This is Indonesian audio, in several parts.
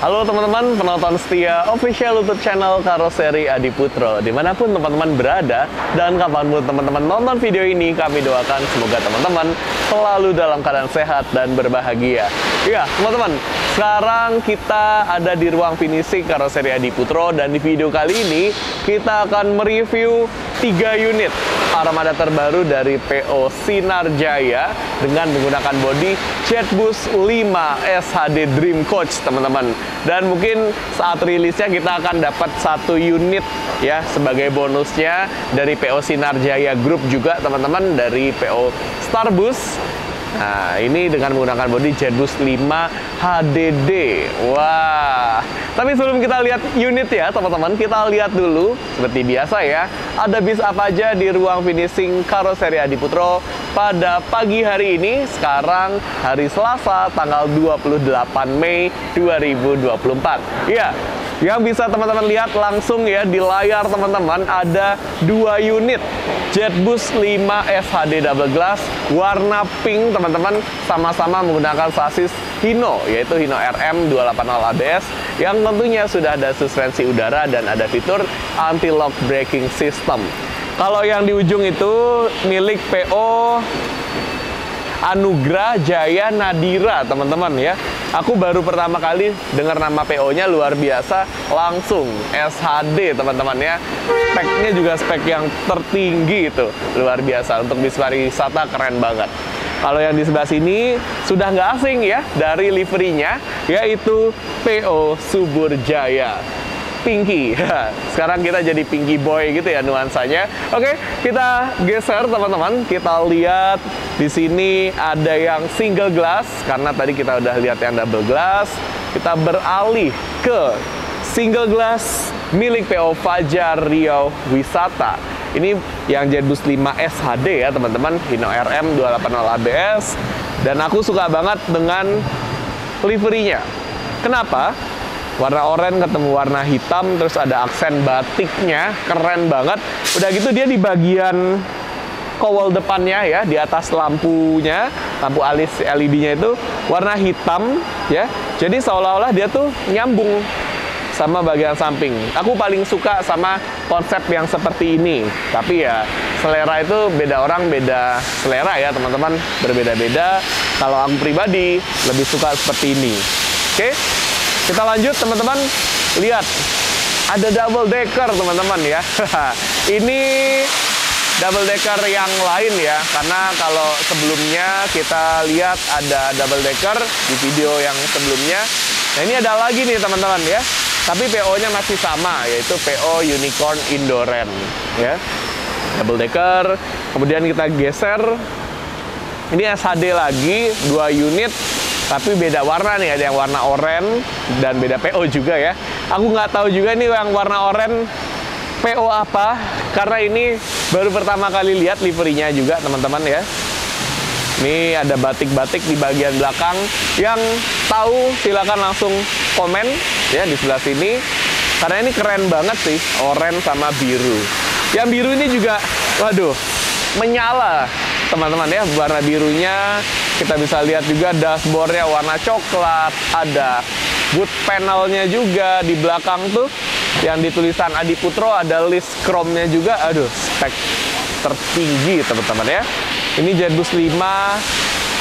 Halo teman-teman penonton setia official YouTube channel Karoseri Adi Putro. Dimanapun teman-teman berada dan kapanpun teman-teman nonton video ini, kami doakan semoga teman-teman selalu dalam keadaan sehat dan berbahagia. Ya teman-teman, sekarang kita ada di ruang finishing Karoseri Adi Putro, dan di video kali ini kita akan mereview 3 unit armada terbaru dari PO Sinar Jaya dengan menggunakan bodi Jetbus 5 SHD Dream Coach teman-teman. Dan mungkin saat rilisnya kita akan dapat 1 unit ya sebagai bonusnya dari PO Sinar Jaya Group juga teman-teman, dari PO Starbus. Nah, ini dengan menggunakan bodi Jetbus 5 HDD. Wah. Tapi sebelum kita lihat unit ya, teman-teman, kita lihat dulu seperti biasa ya, ada bis apa aja di ruang finishing Karoseri Adi Putro pada pagi hari ini. Sekarang hari Selasa, tanggal 28 Mei 2024. Iya. Yang bisa teman-teman lihat langsung ya di layar teman-teman, ada 2 unit Jetbus 5 SHD Double Glass warna pink teman-teman, sama-sama menggunakan sasis Hino, yaitu Hino RM 280 ABS, yang tentunya sudah ada suspensi udara dan ada fitur anti-lock braking system. Kalau yang di ujung itu milik PO Anugrah Jaya Nadira teman-teman ya. Aku baru pertama kali dengar nama PO-nya, luar biasa, langsung SHD teman-teman ya. Speknya juga spek yang tertinggi itu, luar biasa. Untuk bis pariwisata keren banget. Kalau yang di sebelah sini sudah nggak asing ya dari liverinya, yaitu PO Subur Jaya Pinky. Sekarang kita jadi Pinky Boy gitu ya nuansanya. Oke, kita geser teman-teman. Kita lihat di sini ada yang single glass, karena tadi kita udah lihat yang double glass. Kita beralih ke single glass milik PO Fajar Riau Wisata. Ini yang Jetbus 5 SHD ya teman-teman, Hino RM 280 ABS. Dan aku suka banget dengan liverinya. Kenapa? Warna oranye ketemu warna hitam, terus ada aksen batiknya, keren banget. Udah gitu dia di bagian kowal depannya ya, di atas lampunya, lampu alis LED-nya itu warna hitam ya. Jadi seolah-olah dia tuh nyambung sama bagian samping. Aku paling suka sama konsep yang seperti ini. Tapi ya selera itu beda orang, beda selera ya teman-teman, berbeda-beda. Kalau aku pribadi lebih suka seperti ini. Oke? Kita lanjut teman-teman, lihat ada double decker teman-teman ya. Ini double decker yang lain ya, karena kalau sebelumnya kita lihat ada double decker di video yang sebelumnya. Nah ini ada lagi nih teman-teman ya, tapi PO-nya masih sama, yaitu PO Unicorn Indoren ya. Double decker, kemudian kita geser. Ini SHD lagi, 2 unit. Tapi beda warna nih, ada yang warna oranye dan beda PO juga ya. Aku nggak tahu juga nih yang warna oranye PO apa, karena ini baru pertama kali lihat liverinya juga teman-teman ya. Ini ada batik-batik di bagian belakang. Yang tahu silakan langsung komen ya di sebelah sini, karena ini keren banget sih, oranye sama biru. Yang biru ini juga, waduh, menyala teman-teman ya, warna birunya. Kita bisa lihat juga dashboardnya warna coklat, ada boot panelnya juga di belakang tuh yang ditulisan Adi Putro, ada list chrome-nya juga. Aduh, spek tertinggi teman-teman ya. Ini Jetbus 5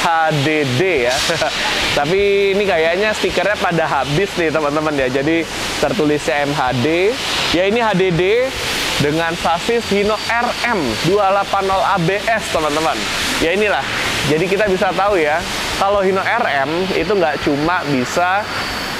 HDD ya. Tapi ini kayaknya stikernya pada habis nih teman-teman ya. Jadi tertulisnya MHD. Ya ini HDD dengan sasis Hino RM 280 ABS teman-teman. Ya inilah. Jadi kita bisa tahu ya, kalau Hino RM itu nggak cuma bisa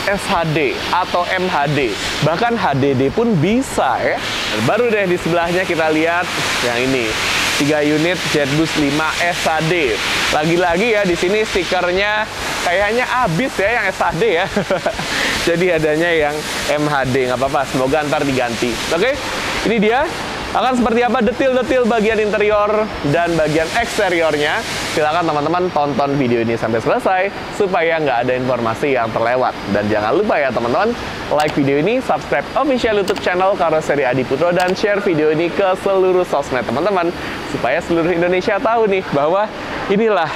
SHD atau MHD, bahkan HDD pun bisa ya. Baru deh di sebelahnya kita lihat yang ini, 3 unit Jetbus 5 SHD. Lagi-lagi ya di sini stikernya kayaknya habis ya yang SHD ya. Jadi adanya yang MHD, nggak apa-apa, semoga ntar diganti. Oke, ini dia. Akan seperti apa detail-detail bagian interior dan bagian eksteriornya. Silakan teman-teman tonton video ini sampai selesai supaya nggak ada informasi yang terlewat. Dan jangan lupa ya teman-teman, like video ini, subscribe official YouTube channel Karoseri Adi Putro, dan share video ini ke seluruh sosmed teman-teman supaya seluruh Indonesia tahu nih bahwa inilah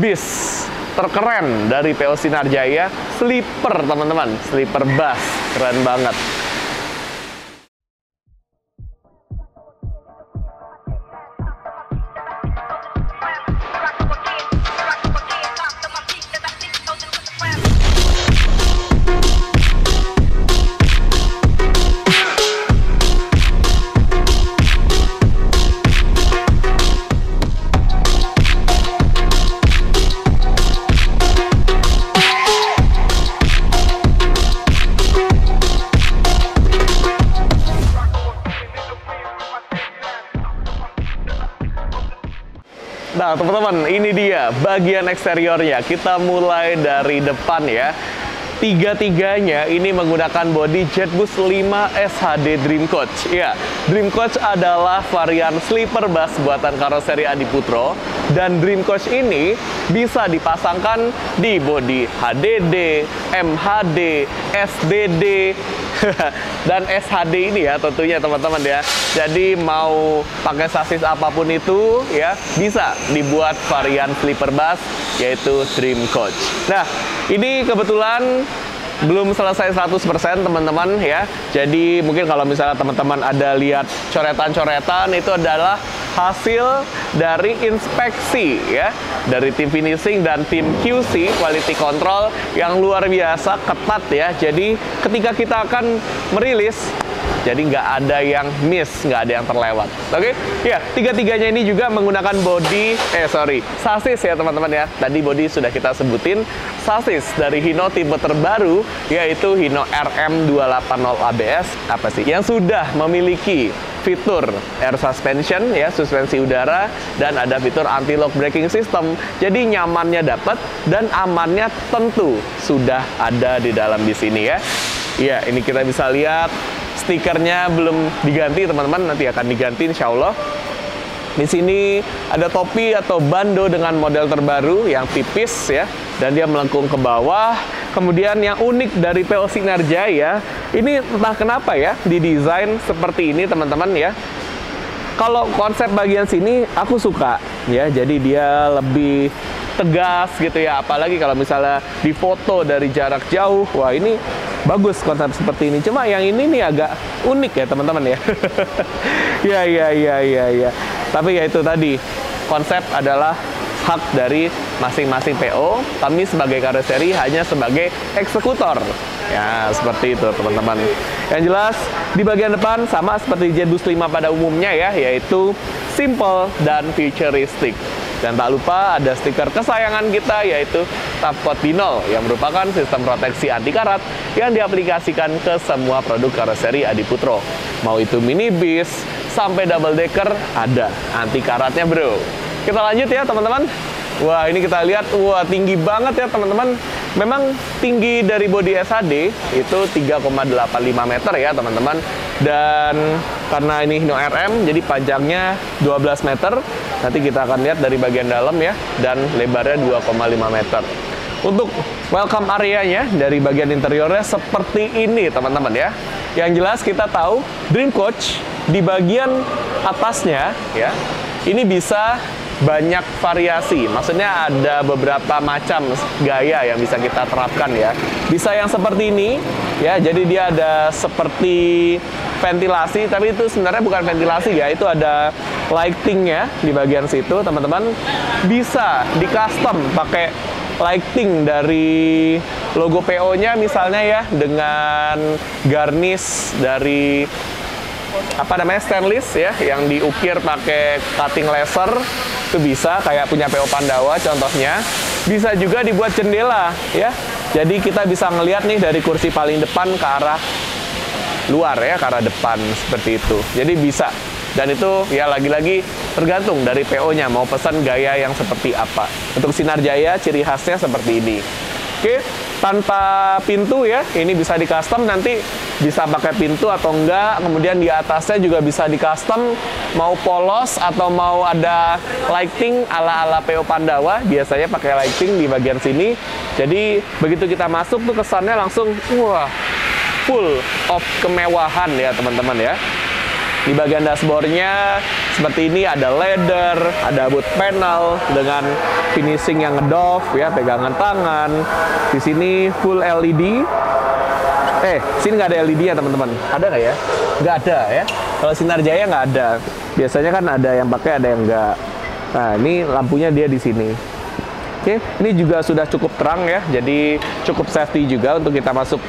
bis terkeren dari PO Sinar Jaya, sleeper teman-teman, sleeper bass, keren banget. Nah, teman-teman, ini dia bagian eksteriornya. Kita mulai dari depan ya. Tiga-tiganya ini menggunakan bodi Jetboost 5 SHD Dream Coach. Ya, Dream Coach adalah varian sleeper bass buatan karoseri Adiputro. Dan Dream Coach ini bisa dipasangkan di bodi HDD, MHD, SDD, dan SHD ini ya tentunya teman-teman ya. Jadi mau pakai sasis apapun itu ya bisa dibuat varian sleeper bass yaitu Dream Coach. Nah, ini kebetulan belum selesai 100% teman-teman ya. Jadi mungkin kalau misalnya teman-teman ada lihat coretan-coretan, itu adalah hasil dari inspeksi ya dari tim finishing dan tim QC quality control yang luar biasa ketat ya. Jadi ketika kita akan merilis, jadi nggak ada yang miss, nggak ada yang terlewat. Oke, ya tiga-tiganya ini juga menggunakan sasis ya teman-teman ya. Tadi bodi sudah kita sebutin, sasis dari Hino tipe terbaru yaitu Hino RM280 ABS apa sih? Yang sudah memiliki fitur air suspension ya, suspensi udara, dan ada fitur anti-lock braking system. Jadi nyamannya dapat dan amannya tentu sudah ada di dalam di sini ya. Ya, ini kita bisa lihat stikernya belum diganti teman-teman, nanti akan diganti insya Allah. Di sini ada topi atau bando dengan model terbaru yang tipis ya, dan dia melengkung ke bawah. Kemudian yang unik dari PO Sinar Jaya, ini entah kenapa ya didesain seperti ini teman-teman ya. Kalau konsep bagian sini aku suka ya, jadi dia lebih tegas gitu ya, apalagi kalau misalnya difoto dari jarak jauh. Wah, ini bagus konsep seperti ini. Cuma yang ini nih agak unik ya teman-teman ya. ya. Tapi ya itu tadi, konsep adalah hak dari masing-masing PO. Kami sebagai karoseri hanya sebagai eksekutor. Ya, seperti itu teman-teman. Yang jelas di bagian depan sama seperti Jetboost 5 pada umumnya ya, yaitu simple dan futuristic. Dan tak lupa ada stiker kesayangan kita yaitu Tapcode Binol yang merupakan sistem proteksi anti karat yang diaplikasikan ke semua produk karoseri Adiputro. Mau itu minibus sampai double decker ada anti karatnya bro. Kita lanjut ya teman-teman. Wah, ini kita lihat, wah tinggi banget ya teman-teman. Memang tinggi dari bodi SHD itu 3,85 meter ya teman-teman. Dan karena ini Hino RM, jadi panjangnya 12 meter. Nanti kita akan lihat dari bagian dalam ya. Dan lebarnya 2,5 meter. Untuk welcome areanya dari bagian interiornya seperti ini teman-teman ya. Yang jelas kita tahu Dream Coach di bagian atasnya ya, ini bisa banyak variasi, maksudnya ada beberapa macam gaya yang bisa kita terapkan ya. Bisa yang seperti ini ya, jadi dia ada seperti ventilasi, tapi itu sebenarnya bukan ventilasi ya, itu ada lightingnya di bagian situ teman-teman. Bisa di custom pakai lighting dari logo PO-nya misalnya ya, dengan garnish dari stainless ya, yang diukir pakai cutting laser. Itu bisa, kayak punya PO Pandawa contohnya. Bisa juga dibuat jendela ya, jadi kita bisa ngelihat nih dari kursi paling depan ke arah luar ya, ke arah depan seperti itu. Jadi bisa, dan itu ya lagi-lagi tergantung dari PO-nya mau pesan gaya yang seperti apa. Untuk Sinar Jaya ciri khasnya seperti ini. Oke, tanpa pintu ya, ini bisa di custom, nanti bisa pakai pintu atau enggak. Kemudian di atasnya juga bisa di custom, mau polos atau mau ada lighting ala-ala PO Pandawa, biasanya pakai lighting di bagian sini. Jadi begitu kita masuk tuh kesannya langsung wah, full of kemewahan ya teman-teman ya. Di bagian dashboardnya seperti ini, ada leather, ada wood panel dengan finishing yang ngedoff ya, pegangan tangan. Di sini full LED. Sini nggak ada LED ya teman-teman. Ada nggak ya? Nggak ada ya. Kalau Sinar Jaya nggak ada. Biasanya kan ada yang pakai, ada yang nggak. Nah, ini lampunya dia di sini. Oke, ini juga sudah cukup terang ya. Jadi cukup safety juga untuk kita masuk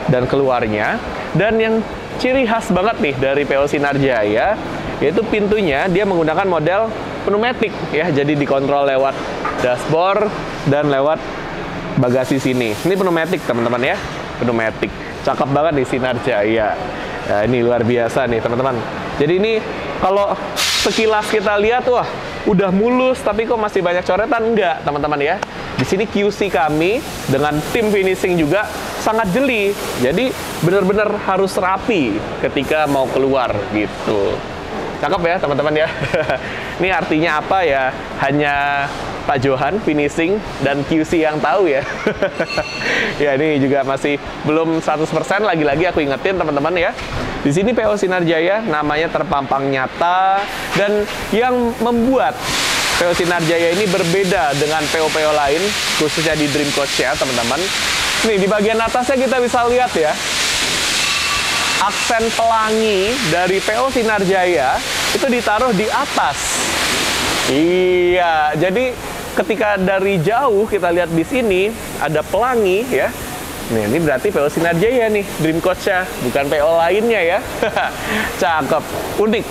dan keluarnya. Dan yang ciri khas banget nih dari PO Sinar Jaya, yaitu pintunya dia menggunakan model pneumatik ya. Jadi dikontrol lewat dashboard dan lewat bagasi sini. Ini pneumatik teman-teman ya. Pneumatik. Cakep banget nih Sinar Jaya. Nah, ini luar biasa nih teman-teman. Jadi ini kalau sekilas kita lihat, wah udah mulus tapi kok masih banyak coretan. Enggak teman-teman ya. Di sini QC kami dengan tim finishing juga sangat jeli. Jadi benar-benar harus rapi ketika mau keluar gitu. Cakep ya teman-teman ya. Ini artinya apa ya? Hanya Pak Johan finishing dan QC yang tahu ya. Ya ini juga masih belum 100%, lagi-lagi aku ingetin teman-teman ya. Di sini PO Sinar Jaya namanya terpampang nyata, dan yang membuat PO Sinar Jaya ini berbeda dengan PO-PO lain, khususnya di Dream Coach ya teman-teman. Nih di bagian atasnya kita bisa lihat ya, aksen pelangi dari PO Sinar Jaya itu ditaruh di atas. Iya, jadi ketika dari jauh kita lihat di sini ada pelangi ya. Nih, ini berarti PO Sinar Jaya nih, Dream Coach-nya, bukan PO lainnya ya. Cakep, unik.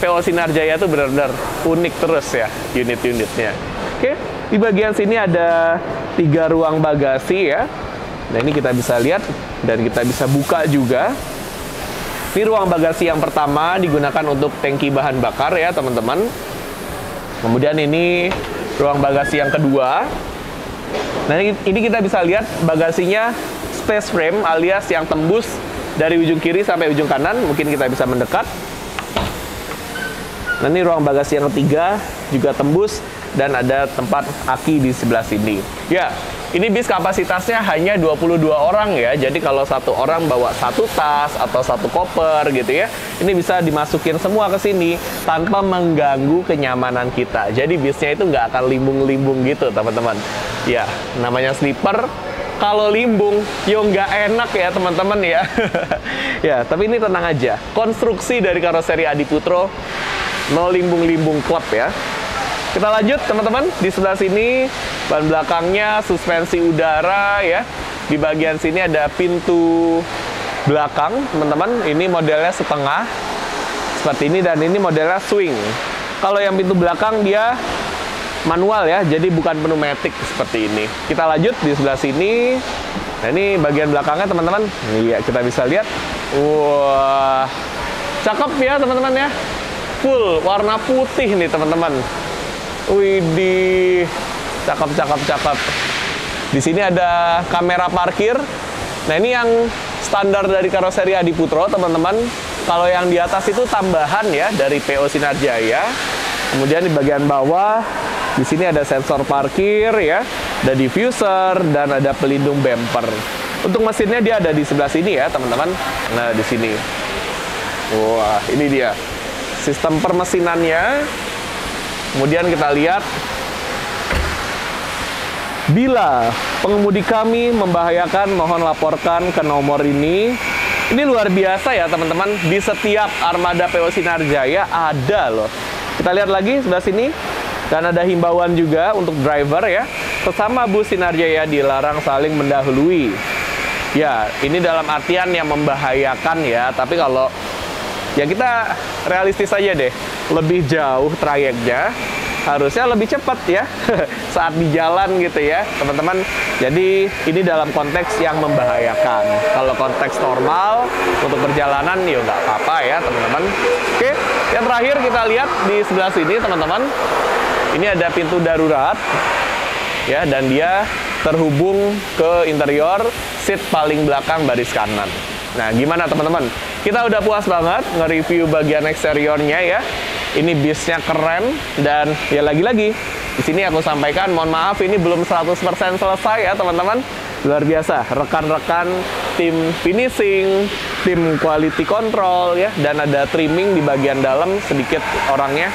PO Sinar Jaya itu benar-benar unik terus ya unit-unitnya. Oke, di bagian sini ada 3 ruang bagasi ya. Nah, ini kita bisa lihat dan kita bisa buka juga. Ini ruang bagasi yang pertama digunakan untuk tangki bahan bakar ya teman-teman. Kemudian ini ruang bagasi yang kedua. Nah, ini kita bisa lihat bagasinya space frame alias yang tembus dari ujung kiri sampai ujung kanan. Mungkin kita bisa mendekat. Nah, ini ruang bagasi yang ketiga juga tembus dan ada tempat aki di sebelah sini. Ya, ini bis kapasitasnya hanya 22 orang ya. Jadi kalau satu orang bawa satu tas atau satu koper gitu ya, ini bisa dimasukin semua ke sini tanpa mengganggu kenyamanan kita. Jadi bisnya itu nggak akan limbung-limbung gitu teman-teman. Ya, namanya sleeper. Kalau limbung, yo nggak enak ya teman-teman ya. Ya, tapi ini tenang aja. Konstruksi dari karoseri Adiputro, no limbung-limbung klep ya. Kita lanjut teman-teman, di sebelah sini ban belakangnya suspensi udara ya. Di bagian sini ada pintu belakang teman-teman. Ini modelnya setengah seperti ini, dan ini modelnya swing. Kalau yang pintu belakang dia manual ya, jadi bukan pneumatik seperti ini. Kita lanjut di sebelah sini. Nah, ini bagian belakangnya teman-teman. Iya, kita bisa lihat. Wah, cakep ya teman-teman ya. Full warna putih nih teman-teman. Widih, cakep, cakep, cakep. Di sini ada kamera parkir. Nah, ini yang standar dari karoseri Adiputro, teman-teman. Kalau yang di atas itu tambahan ya dari PO Sinar Jaya. Kemudian di bagian bawah, di sini ada sensor parkir ya, ada diffuser dan ada pelindung bumper. Untuk mesinnya dia ada di sebelah sini ya, teman-teman. Nah, di sini. Wah, ini dia sistem permesinannya. Kemudian kita lihat, bila pengemudi kami membahayakan, mohon laporkan ke nomor ini. Ini luar biasa ya teman-teman, di setiap armada PO Sinar Jaya ada loh. Kita lihat lagi sebelah sini, dan ada himbauan juga untuk driver ya. Sesama bus Sinar Jaya dilarang saling mendahului. Ya, ini dalam artian yang membahayakan ya, tapi kalau ya kita realistis aja deh, lebih jauh trayeknya, harusnya lebih cepat ya saat di jalan gitu ya teman-teman. Jadi ini dalam konteks yang membahayakan. Kalau konteks normal untuk perjalanan ya nggak apa-apa ya teman-teman. Oke, yang terakhir kita lihat di sebelah sini teman-teman, ini ada pintu darurat ya, dan dia terhubung ke interior seat paling belakang baris kanan. Nah, gimana teman-teman? Kita udah puas banget nge-review bagian eksteriornya ya. Ini bisnya keren, dan ya lagi-lagi di sini aku sampaikan, mohon maaf ini belum 100% selesai ya teman-teman. Luar biasa, rekan-rekan tim finishing, sistem quality control ya, dan ada trimming di bagian dalam sedikit orangnya,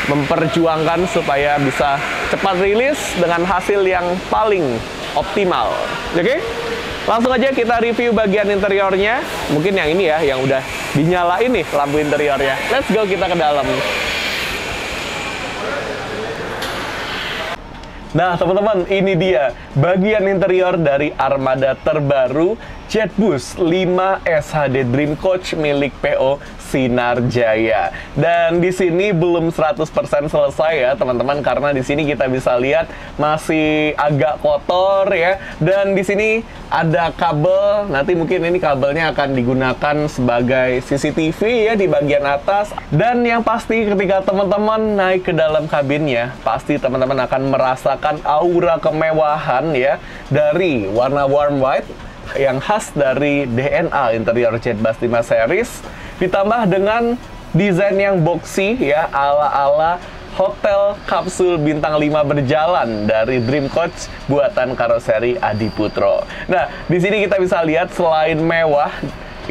memperjuangkan supaya bisa cepat rilis dengan hasil yang paling optimal. Oke? Langsung aja kita review bagian interiornya. Mungkin yang ini ya, yang udah dinyalain nih lampu interiornya. Let's go, kita ke dalam. Nah, teman-teman, ini dia bagian interior dari armada terbaru JetBus 5 SHD Dream Coach milik PO Sinar Jaya. Dan di sini belum 100% selesai ya, teman-teman, karena di sini kita bisa lihat masih agak kotor ya. Dan di sini ada kabel, nanti mungkin ini kabelnya akan digunakan sebagai CCTV ya di bagian atas. Dan yang pasti ketika teman-teman naik ke dalam kabinnya, pasti teman-teman akan merasakan aura kemewahan ya dari warna warm white yang khas dari DNA interior JetBus 5 series, ditambah dengan desain yang boxy ya, ala-ala hotel kapsul bintang 5 berjalan dari Dream Coach buatan karoseri Adiputro. Nah, di sini kita bisa lihat selain mewah,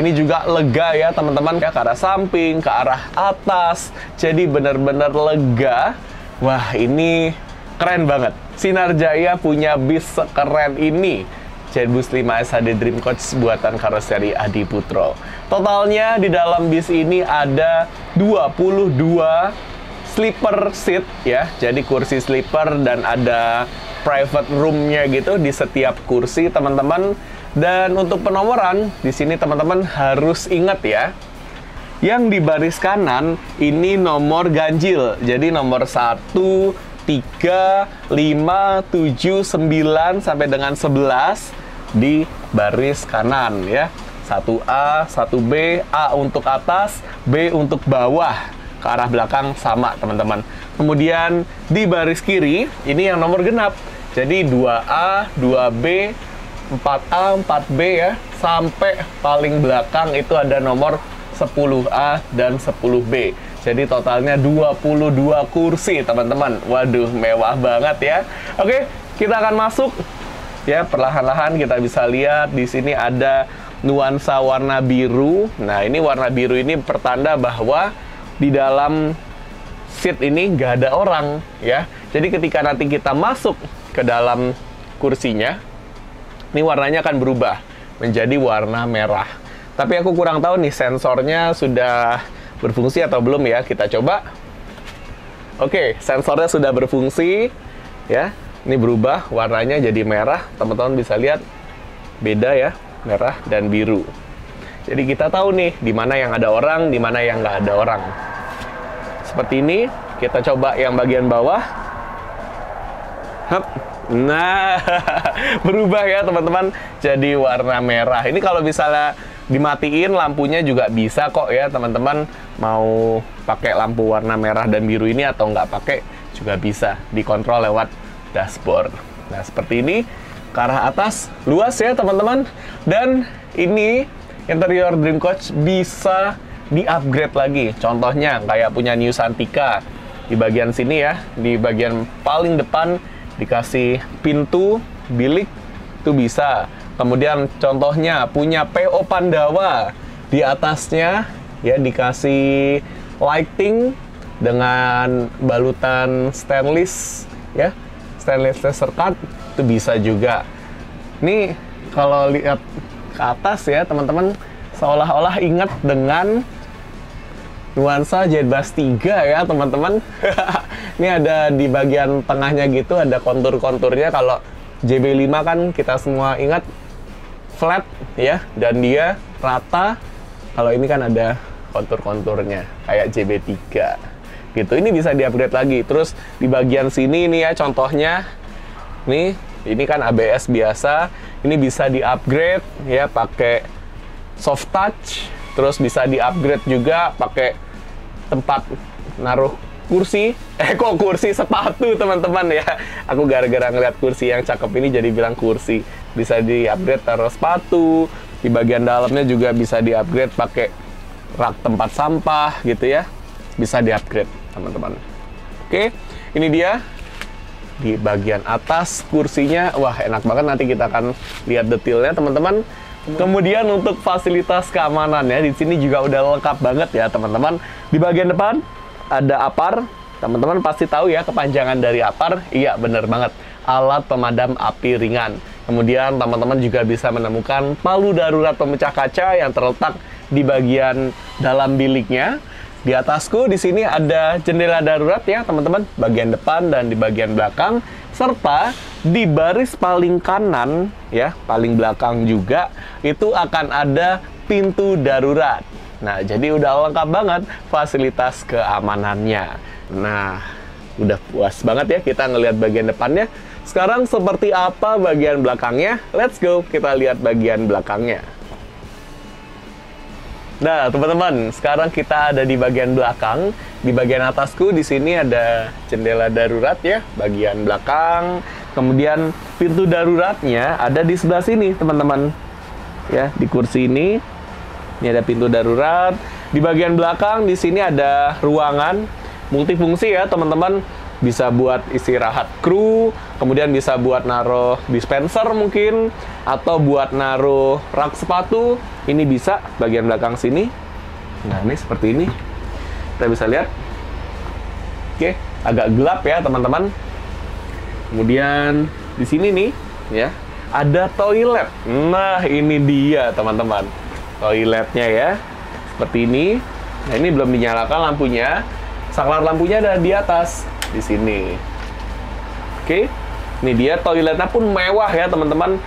ini juga lega ya teman-teman, ya, ke arah samping, ke arah atas. Jadi benar-benar lega. Wah, ini keren banget. Sinar Jaya punya bis sekeren ini, JetBus 5 SHD Dream Coach buatan karoseri Adiputro. Totalnya di dalam bis ini ada 22 sleeper seat ya. Jadi kursi sleeper dan ada private room-nya gitu di setiap kursi, teman-teman. Dan untuk penomoran di sini teman-teman harus ingat ya. Yang di baris kanan ini nomor ganjil. Jadi nomor 1, 3, 5, 7, 9 sampai dengan 11 di baris kanan ya. 1A, 1B, A untuk atas, B untuk bawah. Ke arah belakang sama teman-teman. Kemudian di baris kiri ini yang nomor genap. Jadi 2A, 2B, 4A, 4B ya, sampai paling belakang itu ada nomor 10A dan 10B. Jadi totalnya 22 kursi teman-teman. Waduh, mewah banget ya. Oke, kita akan masuk. Ya, perlahan-lahan kita bisa lihat di sini ada nuansa warna biru. Nah, ini warna biru ini pertanda bahwa di dalam seat ini nggak ada orang ya. Jadi ketika nanti kita masuk ke dalam kursinya, ini warnanya akan berubah menjadi warna merah. Tapi aku kurang tahu nih sensornya sudah berfungsi atau belum ya. Kita coba. Oke, sensornya sudah berfungsi ya. Ini berubah warnanya jadi merah. Teman-teman bisa lihat beda ya, merah dan biru. Jadi kita tahu nih di mana yang ada orang, di mana yang nggak ada orang. Seperti ini. Kita coba yang bagian bawah. Hup. Nah, berubah ya teman-teman, jadi warna merah. Ini kalau misalnya dimatiin lampunya juga bisa kok ya teman-teman. Mau pakai lampu warna merah dan biru ini atau nggak pakai juga bisa dikontrol lewat dashboard. Nah, seperti ini, ke arah atas luas ya teman-teman. Dan ini interior Dream Coach bisa di-upgrade lagi. Contohnya kayak punya New Santika. Di bagian sini ya, di bagian paling depan dikasih pintu bilik, itu bisa. Kemudian contohnya punya PO Pandawa, di atasnya ya dikasih lighting dengan balutan stainless ya, stainless laser cut, itu bisa juga. Ini kalau lihat ke atas ya teman-teman, seolah-olah ingat dengan nuansa JetBus 3 ya teman-teman. Ini ada di bagian tengahnya gitu, ada kontur-konturnya. Kalau JB5 kan kita semua ingat flat ya, dan dia rata. Kalau ini kan ada kontur-konturnya kayak JB3 gitu. Ini bisa di-upgrade lagi. Terus di bagian sini nih ya contohnya, nih ini kan ABS biasa, ini bisa di-upgrade ya pakai soft touch. Terus bisa di-upgrade juga pakai tempat naruh kursi. Kok kursi, sepatu teman-teman ya. Aku gara-gara ngeliat kursi yang cakep ini jadi bilang kursi. Bisa di-upgrade taruh sepatu. Di bagian dalamnya juga bisa di-upgrade pakai rak tempat sampah gitu ya. Bisa di-upgrade teman-teman. Oke, ini dia di bagian atas kursinya. Wah, enak banget, nanti kita akan lihat detailnya teman-teman. Kemudian untuk fasilitas keamanannya di sini juga udah lengkap banget ya teman-teman. Di bagian depan ada APAR. Teman-teman pasti tahu ya kepanjangan dari APAR. Iya, bener banget. Alat pemadam api ringan. Kemudian teman-teman juga bisa menemukan palu darurat pemecah kaca yang terletak di bagian dalam biliknya. Di atasku di sini ada jendela darurat ya teman-teman, bagian depan dan di bagian belakang, serta di baris paling kanan ya, paling belakang juga itu akan ada pintu darurat. Nah, jadi udah lengkap banget fasilitas keamanannya. Nah, udah puas banget ya kita ngelihat bagian depannya. Sekarang seperti apa bagian belakangnya? Let's go, kita lihat bagian belakangnya. Nah, teman-teman, sekarang kita ada di bagian belakang. Di bagian atasku di sini ada jendela darurat ya, bagian belakang. Kemudian pintu daruratnya ada di sebelah sini, teman-teman. Ya, di kursi ini. Ini ada pintu darurat. Di bagian belakang di sini ada ruangan multifungsi ya, teman-teman. Bisa buat istirahat kru, kemudian bisa buat naruh dispenser mungkin, atau buat naruh rak sepatu. Ini bisa bagian belakang sini. Nah, ini seperti ini. Kita bisa lihat. Oke, agak gelap ya teman-teman. Kemudian di sini nih ya, ada toilet. Nah, ini dia teman-teman. Toiletnya ya. Seperti ini. Nah, ini belum dinyalakan lampunya. Saklar lampunya ada di atas. Di sini. Oke, ini dia toiletnya pun mewah ya teman-teman.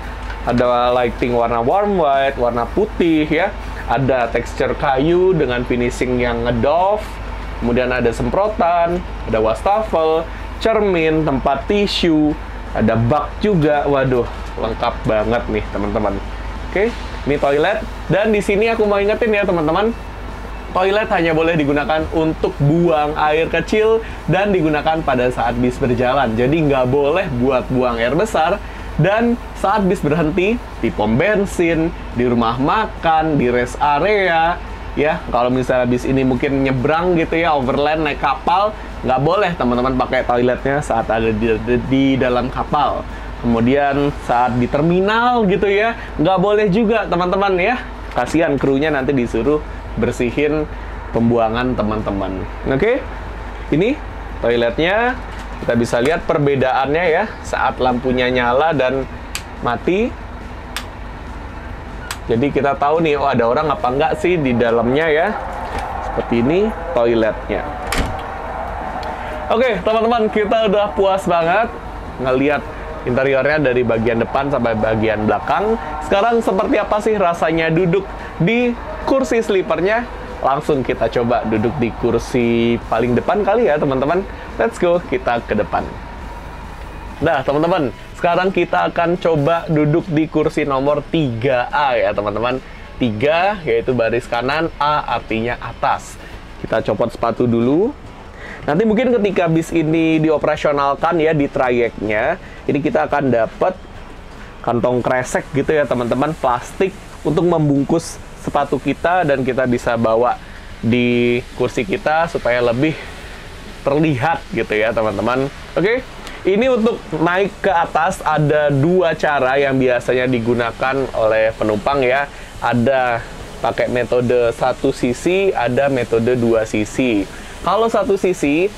Ada lighting warna warm white, warna putih ya. Ada tekstur kayu dengan finishing yang ngedoff. Kemudian ada semprotan, ada wastafel, cermin, tempat tisu, ada bak juga. Waduh, lengkap banget nih teman-teman. Oke, ini toilet. Dan di sini aku mau ingetin ya teman-teman. Toilet hanya boleh digunakan untuk buang air kecil dan digunakan pada saat bis berjalan. Jadi nggak boleh buat buang air besar. Dan saat bis berhenti di pom bensin, di rumah makan, di rest area, ya kalau misalnya bis ini mungkin nyebrang gitu ya, overland naik kapal, nggak boleh teman-teman pakai toiletnya saat ada di dalam kapal. Kemudian saat di terminal gitu ya, nggak boleh juga teman-teman ya. Kasihan krunya nanti disuruh bersihin pembuangan teman-teman. Oke, ini toiletnya. Kita bisa lihat perbedaannya ya saat lampunya nyala dan mati. Jadi kita tahu nih, oh ada orang apa enggak sih di dalamnya ya. Seperti ini toiletnya. Oke, teman-teman, kita udah puas banget ngelihat interiornya dari bagian depan sampai bagian belakang. Sekarang seperti apa sih rasanya duduk di kursi sleepernya? Langsung kita coba duduk di kursi paling depan kali ya teman-teman. Let's go, kita ke depan. Nah teman-teman, sekarang kita akan coba duduk di kursi nomor 3A ya teman-teman. 3 yaitu baris kanan, A artinya atas. Kita copot sepatu dulu. Nanti mungkin ketika bis ini dioperasionalkan ya di trayeknya, ini kita akan dapat kantong kresek gitu ya teman-teman, plastik untuk membungkus sepatu kita dan kita bisa bawa di kursi kita supaya lebih terlihat gitu ya teman-teman. Oke, ini untuk naik ke atas ada 2 cara yang biasanya digunakan oleh penumpang ya. Ada pakai metode 1 sisi, ada metode 2 sisi. Kalau 1 sisi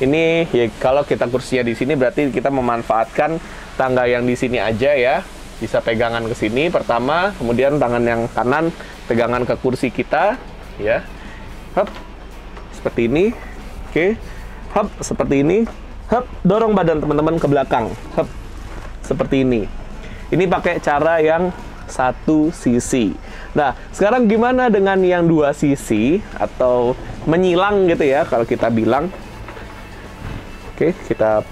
ini ya, kalau kita kursinya di sini berarti kita memanfaatkan tangga yang di sini aja ya. Bisa pegangan ke sini pertama, kemudian tangan yang kanan pegangan ke kursi kita ya. Hop. Seperti ini. Oke. Hop, seperti ini. Hop, dorong badan teman-teman ke belakang. Hop. Seperti ini. Ini pakai cara yang 1 sisi. Nah, sekarang gimana dengan yang 2 sisi atau menyilang gitu ya kalau kita bilang. Oke, kita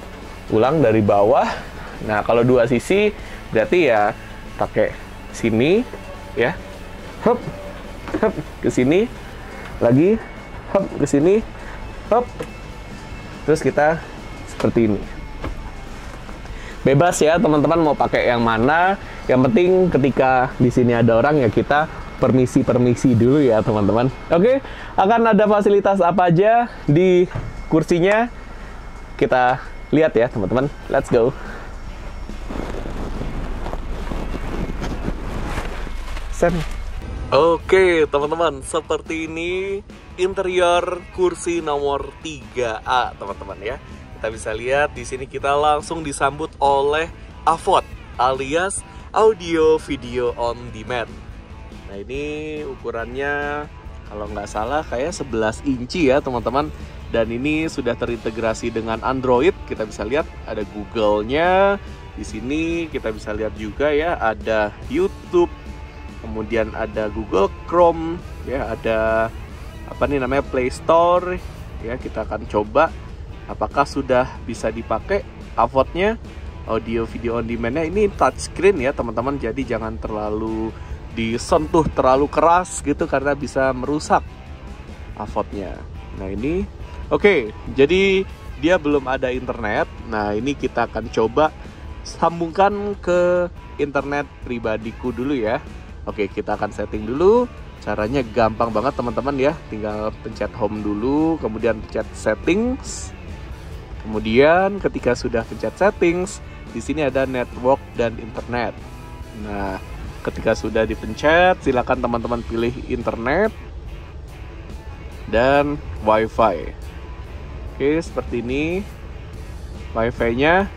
ulang dari bawah. Nah, kalau 2 sisi berarti ya pakai sini ya. Hop. Hop ke sini. Lagi hop ke sini. Hop. Terus kita seperti ini. Bebas ya teman-teman mau pakai yang mana. Yang penting ketika di sini ada orang ya kita permisi dulu ya teman-teman. Oke, akan ada fasilitas apa aja di kursinya? Kita lihat ya teman-teman. Let's go. sen. Oke teman-teman, seperti ini interior kursi nomor 3A teman-teman ya. Kita bisa lihat di sini kita langsung disambut oleh AVOD alias audio video on demand. Nah ini ukurannya kalau nggak salah kayak 11 inci ya teman-teman. Dan ini sudah terintegrasi dengan Android. Kita bisa lihat ada Google-nya. Di sini kita bisa lihat juga ya ada YouTube. Kemudian ada Google Chrome, ya ada apa nih namanya Play Store, ya kita akan coba apakah sudah bisa dipakai AVOD-nya, audio video on demand-nya. Ini touchscreen ya teman-teman, jadi jangan terlalu disentuh terlalu keras gitu karena bisa merusak AVOD-nya. Nah ini, oke, jadi dia belum ada internet. Nah ini kita akan coba sambungkan ke internet pribadiku dulu ya. Oke, kita akan setting dulu. Caranya gampang banget teman-teman ya. Tinggal pencet home dulu, kemudian pencet settings. Kemudian ketika sudah pencet settings, di sini ada network dan internet. Nah, ketika sudah dipencet, silakan teman-teman pilih internet dan wifi. Oke, seperti ini wifi-nya.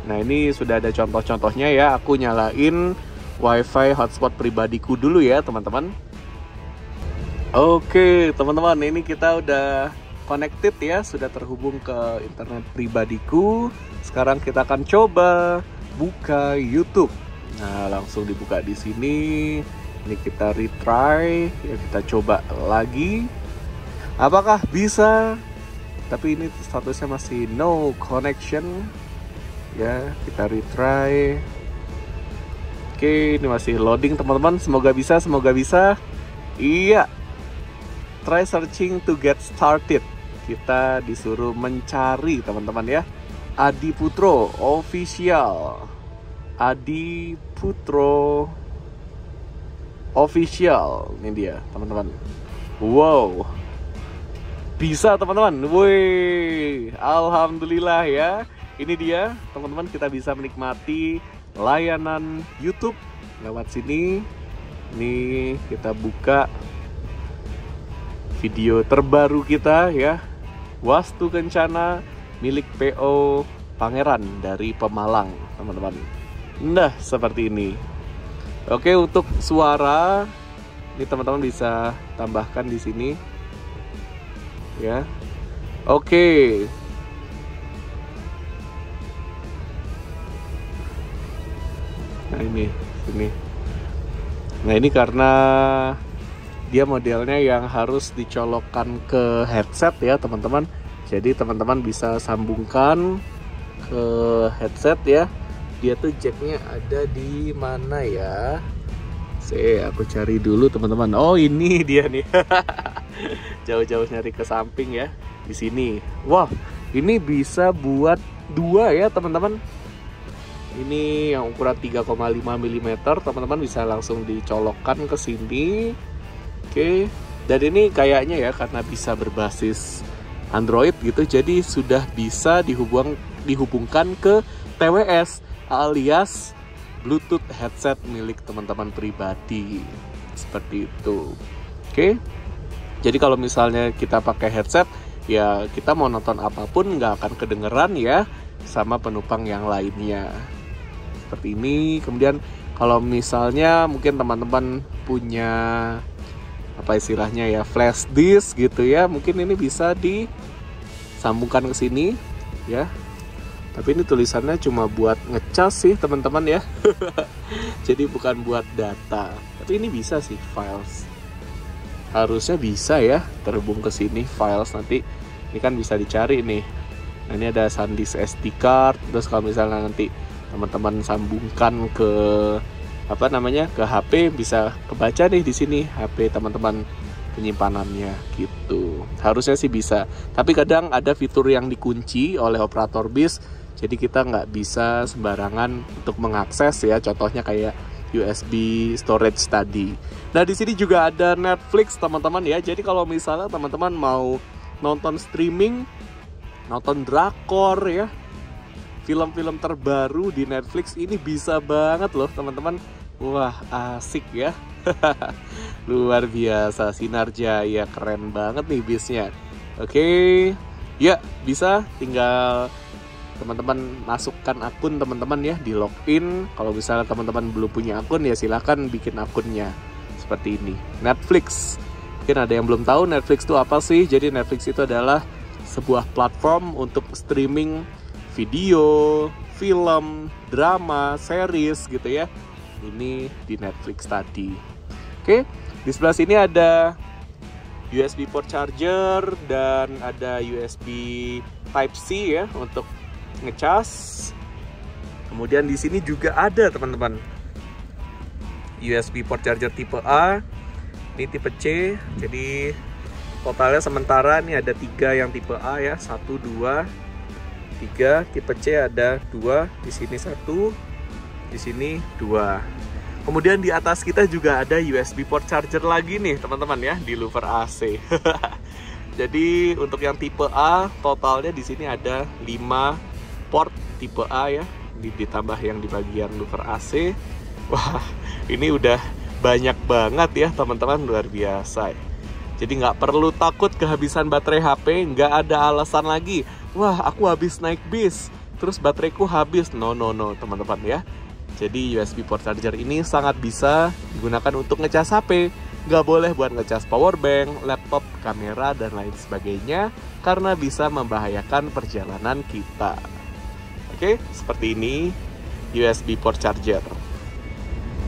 Nah, ini sudah ada contoh-contohnya ya. Aku nyalain WiFi hotspot pribadiku dulu ya teman-teman. Oke teman-teman, ini kita udah connected ya, sudah terhubung ke internet pribadiku. Sekarang kita akan coba buka YouTube. Nah langsung dibuka di sini. Ini kita retry ya, kita coba lagi. Apakah bisa? Tapi ini statusnya masih no connection. Ya kita retry. Oke, ini masih loading teman-teman. Semoga bisa, semoga bisa. Iya. Try searching to get started. Kita disuruh mencari teman-teman ya. Adi Putro official. Adi Putro official. Ini dia teman-teman. Wow. Bisa teman-teman. Wih, alhamdulillah ya. Ini dia teman-teman, kita bisa menikmati layanan YouTube lewat sini. Ini kita buka video terbaru kita ya, Wastu Kencana milik PO Pangeran dari Pemalang teman-teman. Nah seperti ini. Oke, untuk suara ini teman-teman bisa tambahkan di sini ya. Oke. Nah ini. Nah ini karena dia modelnya yang harus dicolokkan ke headset ya teman-teman. Jadi teman-teman bisa sambungkan ke headset ya. Dia tuh jacknya ada di mana ya? Aku cari dulu teman-teman. Oh ini dia nih. Jauh-jauh nyari ke samping ya. Di sini. Wah, ini bisa buat 2 ya teman-teman. Ini yang ukuran 3,5 mm, teman-teman bisa langsung dicolokkan ke sini. Oke. Dan ini kayaknya ya karena bisa berbasis Android gitu, jadi sudah bisa dihubungkan ke TWS alias Bluetooth headset milik teman-teman pribadi. Seperti itu. Oke. Jadi kalau misalnya kita pakai headset, ya kita mau nonton apapun nggak akan kedengeran ya sama penumpang yang lainnya. Seperti ini. Kemudian kalau misalnya mungkin teman-teman punya apa istilahnya ya, flash disk gitu ya, mungkin ini bisa disambungkan ke sini ya. Tapi ini tulisannya cuma buat ngecas sih teman-teman ya. Jadi bukan buat data. Tapi ini bisa sih files. Harusnya bisa ya terhubung ke sini files nanti. Ini kan bisa dicari nih. Nah ini ada SanDisk SD card. Terus kalau misalnya nanti teman-teman sambungkan ke apa namanya, ke HP, bisa kebaca nih di sini HP teman-teman penyimpanannya gitu. Harusnya sih bisa. Tapi kadang ada fitur yang dikunci oleh operator bis, jadi kita nggak bisa sembarangan untuk mengakses ya. Contohnya kayak USB storage tadi. Nah di sini juga ada Netflix teman-teman ya. Jadi kalau misalnya teman-teman mau nonton streaming, nonton drakor ya, film-film terbaru di Netflix, ini bisa banget loh teman-teman. Wah, asik ya. Luar biasa, Sinar Jaya, keren banget nih bisnya. Oke, ya bisa tinggal teman-teman masukkan akun teman-teman ya, di login. Kalau misalnya teman-teman belum punya akun ya silahkan bikin akunnya seperti ini. Netflix, mungkin ada yang belum tahu Netflix itu apa sih. Jadi Netflix itu adalah sebuah platform untuk streaming video, film, drama, series gitu ya. Ini di Netflix tadi. Oke, di sebelah sini ada USB port charger dan ada USB Type-C ya untuk ngecas. Kemudian di sini juga ada teman-teman USB port charger tipe A, ini tipe C. Jadi totalnya sementara ini ada 3 yang tipe A ya, 1, 2, 3. Tipe C ada 2, di sini 1, di sini 2. Kemudian di atas kita juga ada USB port charger lagi nih teman-teman ya, di louver AC. Jadi untuk yang tipe A totalnya di sini ada 5 port tipe A ya, ditambah yang di bagian louver AC. Wah, ini udah banyak banget ya teman-teman, luar biasa. Jadi nggak perlu takut kehabisan baterai HP, nggak ada alasan lagi. Wah, aku habis naik bis, terus bateraiku habis. No teman-teman ya. Jadi USB port charger ini sangat bisa digunakan untuk ngecas HP. Nggak boleh buat ngecas power bank, laptop, kamera, dan lain sebagainya, karena bisa membahayakan perjalanan kita. Oke, seperti ini USB port charger.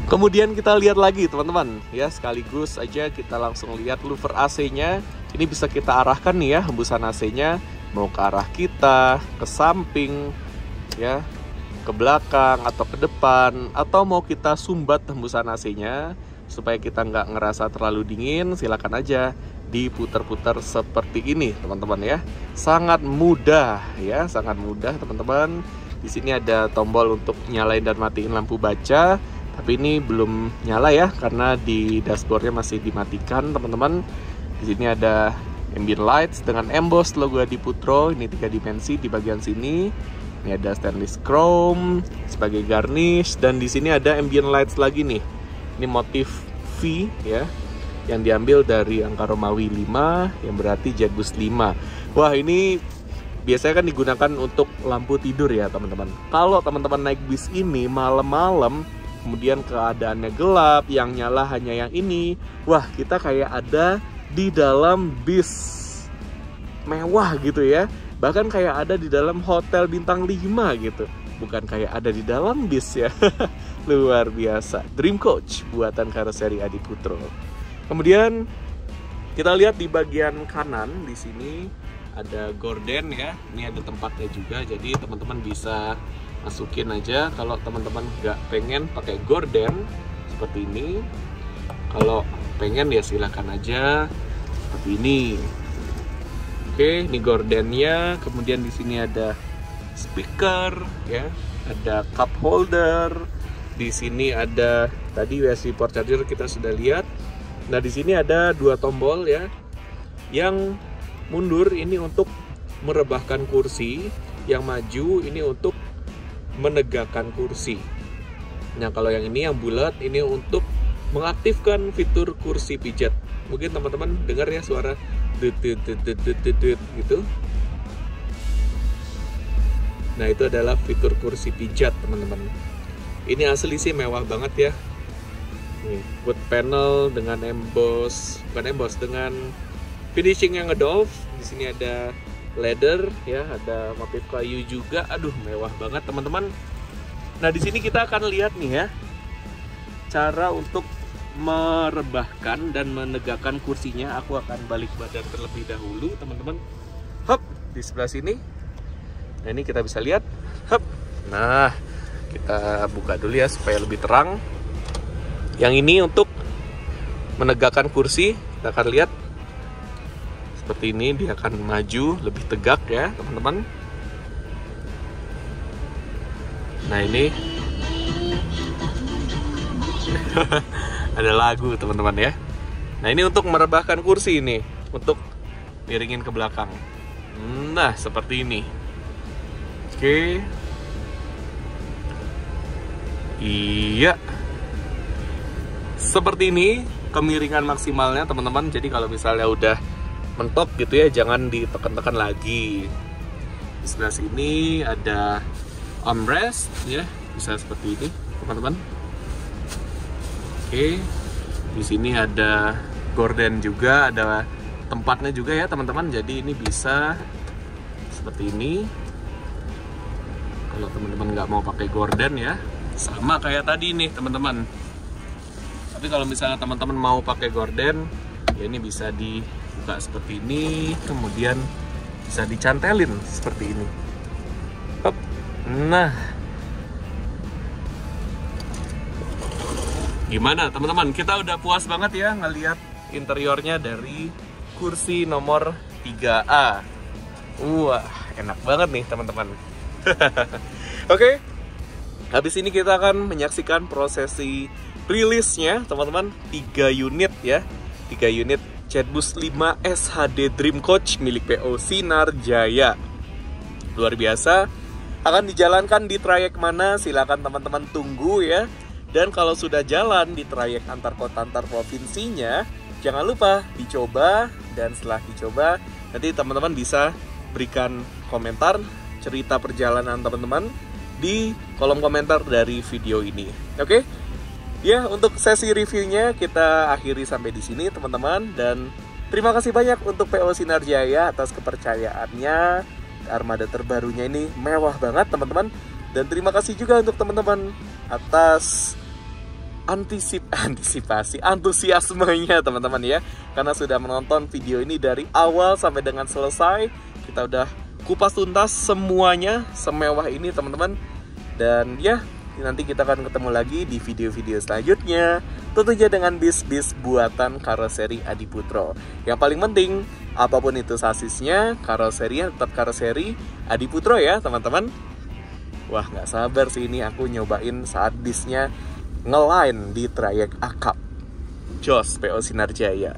Kemudian kita lihat lagi teman-teman ya, sekaligus aja kita langsung lihat louver AC-nya. Ini bisa kita arahkan nih ya, hembusan AC-nya mau ke arah kita, ke samping ya, ke belakang atau ke depan, atau mau kita sumbat hembusan AC-nya supaya kita nggak ngerasa terlalu dingin. Silakan aja diputar-putar seperti ini teman-teman ya. Sangat mudah ya, sangat mudah teman-teman. Di sini ada tombol untuk nyalain dan matiin lampu baca, tapi ini belum nyala ya karena di dashboardnya masih dimatikan teman-teman. Di sini ada ambient lights dengan emboss logo Adiputro, ini 3 dimensi di bagian sini. Ini ada stainless chrome sebagai garnish, dan di sini ada ambient lights lagi nih. Ini motif V ya, yang diambil dari angka Romawi 5 yang berarti Jetbus 5. Wah, ini biasanya kan digunakan untuk lampu tidur ya teman-teman. Kalau teman-teman naik bis ini malam-malam, kemudian keadaannya gelap, yang nyala hanya yang ini, wah kita kayak ada di dalam bis mewah gitu ya. Bahkan kayak ada di dalam hotel bintang 5 gitu. Bukan kayak ada di dalam bis ya. Luar biasa. Dream Coach buatan karoseri Adiputro. Kemudian kita lihat di bagian kanan di sini ada gorden ya. Ini ada tempatnya juga, jadi teman-teman bisa masukin aja. Kalau teman-teman nggak pengen pakai gorden seperti ini, kalau pengen ya silahkan aja seperti ini. Oke, ini gordennya. Kemudian di sini ada speaker ya, ada cup holder. Di sini ada tadi USB port charger kita sudah lihat. Nah, di sini ada 2 tombol ya. Yang mundur ini untuk merebahkan kursi, yang maju ini untuk menegakkan kursi. Nah, kalau yang ini yang bulat ini untuk mengaktifkan fitur kursi pijat. Mungkin teman-teman dengar ya suara dut gitu. Nah, itu adalah fitur kursi pijat teman-teman. Ini asli sih mewah banget ya. Nih, wood panel dengan emboss, bukan emboss, dengan finishing yang ngedolf. Di sini ada leather ya, ada motif kayu juga. Aduh, mewah banget teman-teman. Nah, di sini kita akan lihat nih ya, cara untuk merebahkan dan menegakkan kursinya. Aku akan balik badan terlebih dahulu teman-teman. Hop, di sebelah sini. Nah, ini kita bisa lihat. Hop. Nah, kita buka dulu ya supaya lebih terang. Yang ini untuk menegakkan kursi. Kita akan lihat seperti ini, dia akan maju lebih tegak ya teman-teman. Nah, ini ada lagu teman-teman ya. Nah, ini untuk merebahkan kursi ini, untuk miringin ke belakang. Nah, seperti ini. Oke. Iya. seperti ini kemiringan maksimalnya teman-teman. Jadi kalau misalnya udah mentok gitu ya, jangan ditekan-tekan lagi. Di sebelah sini ada armrest ya, bisa seperti ini teman-teman. Oke, di sini ada gorden juga, ada tempatnya juga ya teman-teman. Jadi ini bisa seperti ini. Kalau teman-teman nggak mau pakai gorden ya, sama kayak tadi nih teman-teman. Tapi kalau misalnya teman-teman mau pakai gorden, ya ini bisa dibuka seperti ini, kemudian bisa dicantelin seperti ini. Hop. Nah, gimana teman-teman? Kita udah puas banget ya ngelihat interiornya dari kursi nomor 3A. Wah, enak banget nih teman-teman. Oke, habis ini kita akan menyaksikan prosesi rilisnya teman-teman. 3 unit ya, 3 unit JetBus 5 SHD Dream Coach milik PO Sinar Jaya. Luar biasa. Akan dijalankan di trayek mana? Silakan teman-teman tunggu ya. Dan kalau sudah jalan di trayek antar kota antar provinsinya, jangan lupa dicoba. Dan setelah dicoba, nanti teman-teman bisa berikan komentar cerita perjalanan teman-teman di kolom komentar dari video ini. Oke? Ya, untuk sesi reviewnya kita akhiri sampai di sini teman-teman. Dan terima kasih banyak untuk PO Sinar Jaya atas kepercayaannya. Armada terbarunya ini mewah banget teman-teman. Dan terima kasih juga untuk teman-teman atas antusiasmenya teman-teman ya. Karena sudah menonton video ini dari awal sampai dengan selesai. Kita udah kupas tuntas semuanya semewah ini teman-teman. Dan ya, nanti kita akan ketemu lagi di video-video selanjutnya, tentunya dengan bis-bis buatan karoseri Adiputro. Yang paling penting, apapun itu sasisnya, karoserinya tetap karoseri Adiputro ya teman-teman. Wah, nggak sabar sih ini aku nyobain saat bisnya ngeline di trayek akap. Jos PO Sinar Jaya.